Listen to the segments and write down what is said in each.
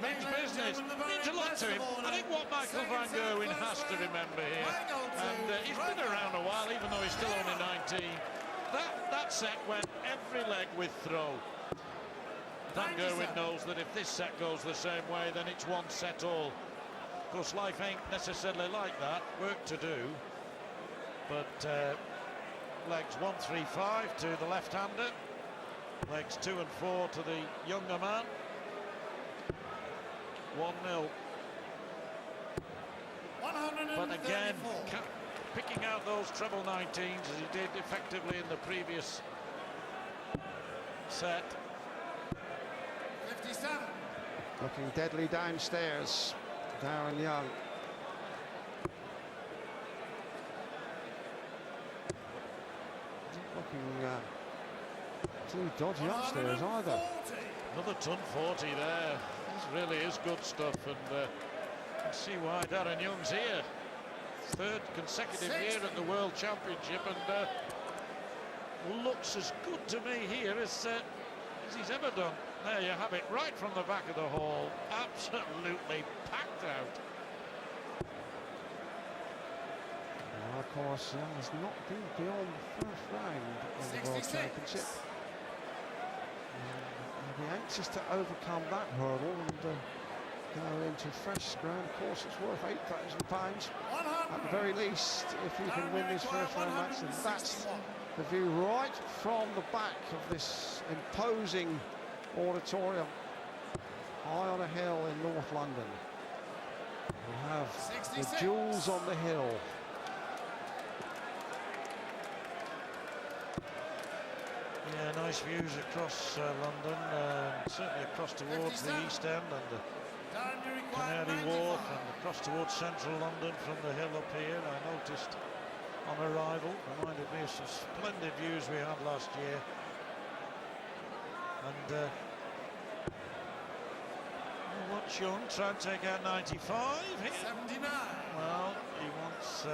Means business. Means a lot to him. I think what Michael van Gerwen has to remember here, and he's been around a while, even though he's still only 19. That set went every leg with throw. Van Gerwen knows that if this set goes the same way, then it's one set all. Of course, life ain't necessarily like that. Work to do. But legs 1, 3, 5 to the left-hander. Legs 2 and 4 to the younger man. 1-0. But again, picking out those treble 19s as he did effectively in the previous set. 57. Looking deadly downstairs, Darin Young. Looking too dodgy upstairs either. Another ton 40 there. This really is good stuff, and you can see why Darin Young's here. Third consecutive year at the World Championship, and looks as good to me here as he's ever done. There you have it, right from the back of the hall, absolutely packed out. Well, of course, Young has not been beyond the first round in the World Championship. He'll be anxious to overcome that hurdle and go into fresh ground. Of course, it's worth £8,000 at the very least if he can win this first round match, and that's the view right from the back of this imposing auditorium high on a hill in North London. We have the jewels on the hill. Yeah, nice views across London, certainly across towards the East End and the Canary Wharf, and across towards central London from the hill up here. I noticed on arrival, reminded me of some splendid views we had last year. And watch Young try and take out 95 here. 79. Well, he wants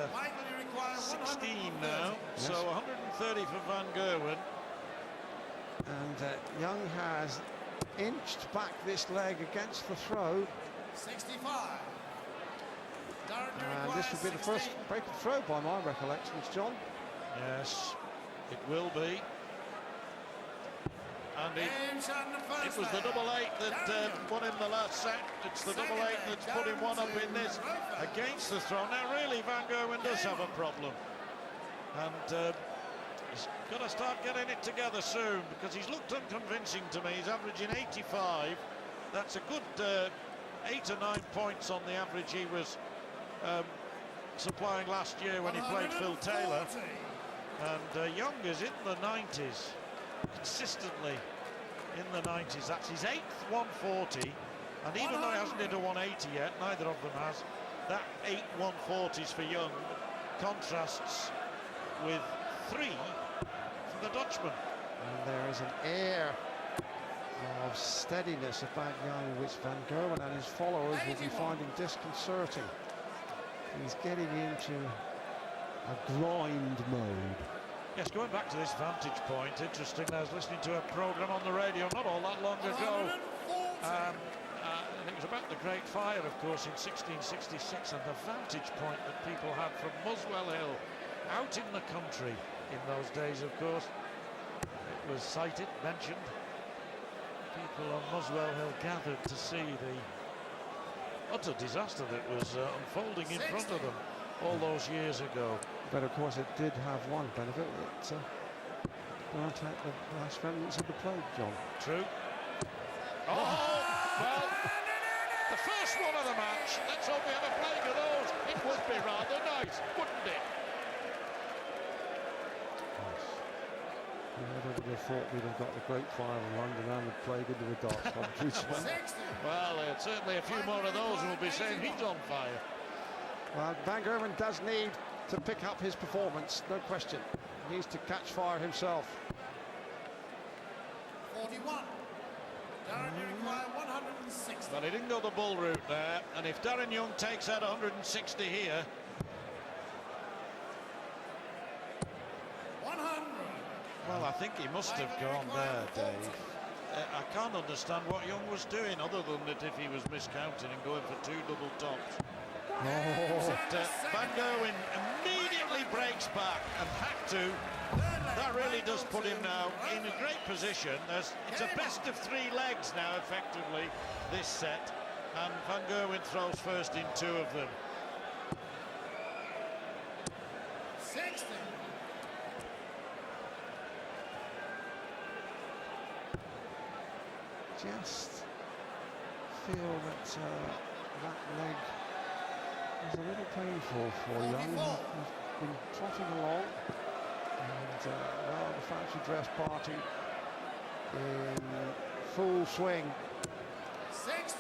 16 now, yes. So 130 for Van Gerwen. And Young has inched back this leg against the throw. 65. And this would be the first break of throw by my recollections, John. Yes, it will be. And it was the double 8 that won him the last set. It's the double 8 that's put him one up in this against the throw. Now, really, Van Gerwen does have a problem. And he's got to start getting it together soon, because he's looked unconvincing to me. He's averaging 85. That's a good 8 or 9 points on the average he was supplying last year when he played Phil Taylor. And Young is in the 90s, consistently in the 90s. That's his 8th 140, and even though he hasn't hit a 180 yet, neither of them has, that 8 140s for Young contrasts with 3 for the Dutchman. And there is an air of steadiness about Young which Van Gerwen and his followers will be finding disconcerting. He's getting into a grind mode. Yes, going back to this vantage point, interesting, I was listening to a programme on the radio not all that long ago. And it was about the Great Fire, of course, in 1666, and the vantage point that people had from Muswell Hill, out in the country in those days, of course. It was cited, mentioned. People on Muswell Hill gathered to see the utter disaster that was unfolding in front of them all those years ago. But of course it did have one benefit, it brought out the last remnants of the plague, John. True. Oh, well, the first one of the match. Let's hope we have a plague of those. It would be rather nice, wouldn't it? I would have thought we'd have got the Great Fire in London and the plague into the dark countries. Well, certainly a few more of those will be saying he's on fire. Well, Van Gerwen does need to pick up his performance, no question. He needs to catch fire himself. 41. Darin require 160. Well, he didn't go the bull route there, and if Darin Young takes out 160 here, 100. well, I think he must have gone there, Dave. I can't understand what Young was doing, other than that if he was miscounting and going for 2 double tops. But Van Gerwen immediately breaks back and had to. That really does put him now in a great position. It's a best of 3 legs now, effectively, this set. And Van Gerwen throws first in 2 of them. 60. Just feel that that leg is a little painful for Young. He's been trotting along, and now the fancy dress party in full swing. 60.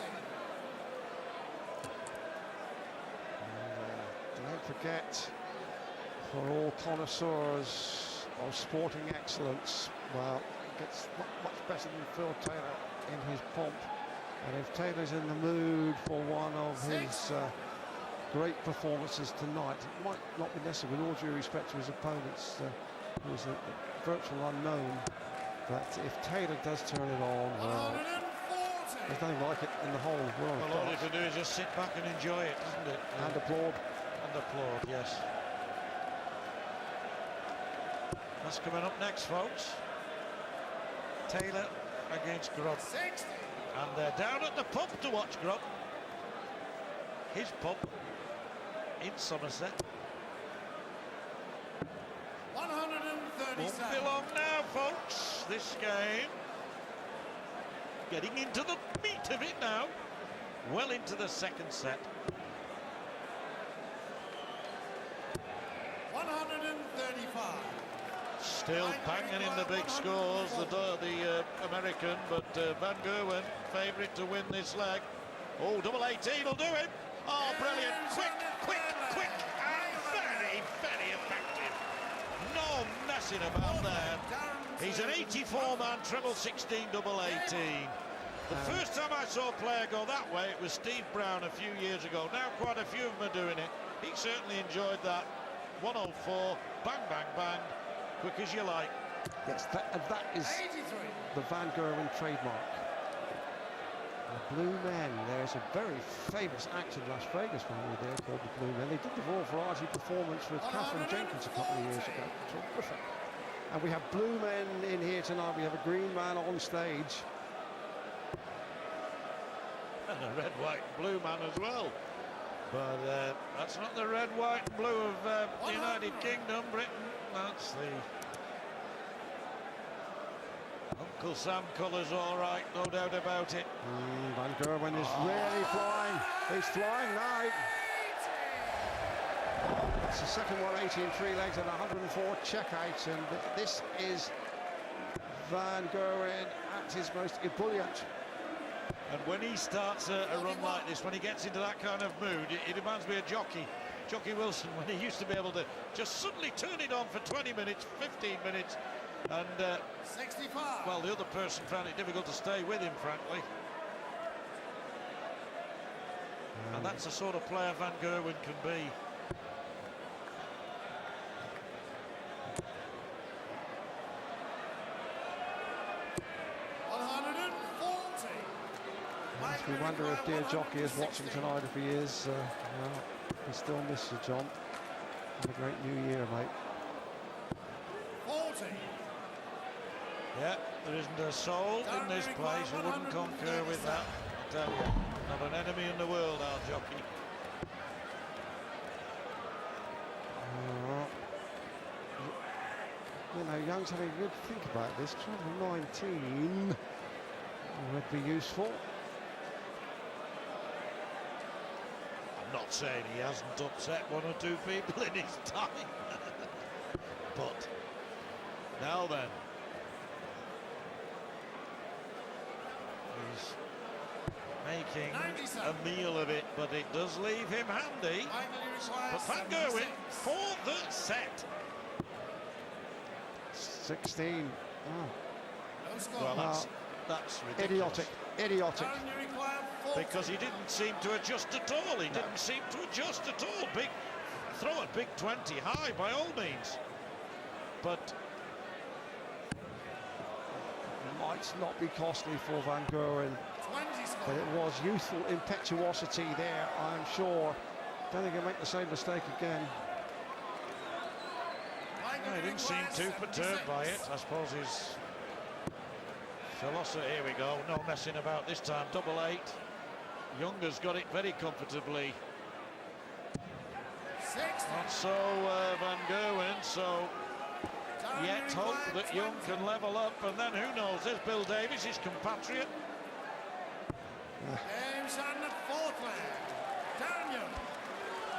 And don't forget, for all connoisseurs of sporting excellence, well, it gets not much better than Phil Taylor in his pomp. And if Taylor's in the mood for one of his great performances tonight, it might not be necessary, with all due respect to his opponents, who's a virtual unknown, but if Taylor does turn it on, well, there's nothing like it in the whole world. Well, all you can do is just sit back and enjoy it, isn't it? And applaud. And applaud, yes. That's coming up next, folks. Taylor against Grubb. 60. And they're down at the pub to watch Grubb. His pub in Somerset. 137. Won't be long now, folks. This game getting into the meat of it now. Well into the second set. 135. Still banging in the big scores, the American, but Van Gerwen favourite to win this leg. Oh, double 18 will do it. Oh, brilliant. Quick, and very, very effective. No messing about there. He's an 84-man treble 16, double 18. The first time I saw a player go that way, it was Steve Brown a few years ago. Now quite a few of them are doing it. He certainly enjoyed that. 104, bang, bang, bang. Quick as you like. Yes, that is 83. the Van Gerwen trademark. The Blue Men. There's a very famous act in Las Vegas family there called the Blue Men. They did the Royal Variety performance with Catherine Jenkins a couple of years ago. Terrific. And we have Blue Men in here tonight. We have a Green Man on stage. And a red, white, blue man as well. But that's not the red, white, and blue of the United Kingdom, Britain. That's the Uncle Sam colours, all right, no doubt about it. Van Gerwen is really flying. He's flying now. It's the second 180 in 3 legs and 104 checkouts, and this is Van Gerwen at his most ebullient. And when he starts a run like this, when he gets into that kind of mood, it reminds me of Jockey Wilson, when he used to be able to just suddenly turn it on for 20 minutes, 15 minutes, and 65. well, the other person found it difficult to stay with him, frankly. And that's the sort of player Van Gerwen can be. We wonder if dear Jockey is watching tonight. If he is, well, we still miss you, John. Have a great new year, mate. 40. Yeah, there isn't a soul in this place who wouldn't concur with that, I tell you. Not an enemy in the world, our Jockey. You know, Young's having a good think about this. Treble 19 would be useful. I'm not saying he hasn't upset 1 or 2 people in his time. But now then, he's making 97. a meal of it, but it does leave him handy. But Van Gerwen for the set. 16. Oh. Well, that's ridiculous. Idiotic. Because he didn't seem to adjust at all. He didn't seem to adjust at all. Throw a big 20 high by all means. But might might not be costly for Van Gerwen, 20 score. but it was youthful impetuosity there, I'm sure. Don't think he'll make the same mistake again. No, he didn't seem too perturbed by it. I suppose his philosophy. Here we go. No messing about this time. Double 8. Younger's got it very comfortably. 60. Not so Van Gerwen. So yet hope that Young can level up, and then who knows? There's Bill Davies, his compatriot. Games on the fourth leg. Darin.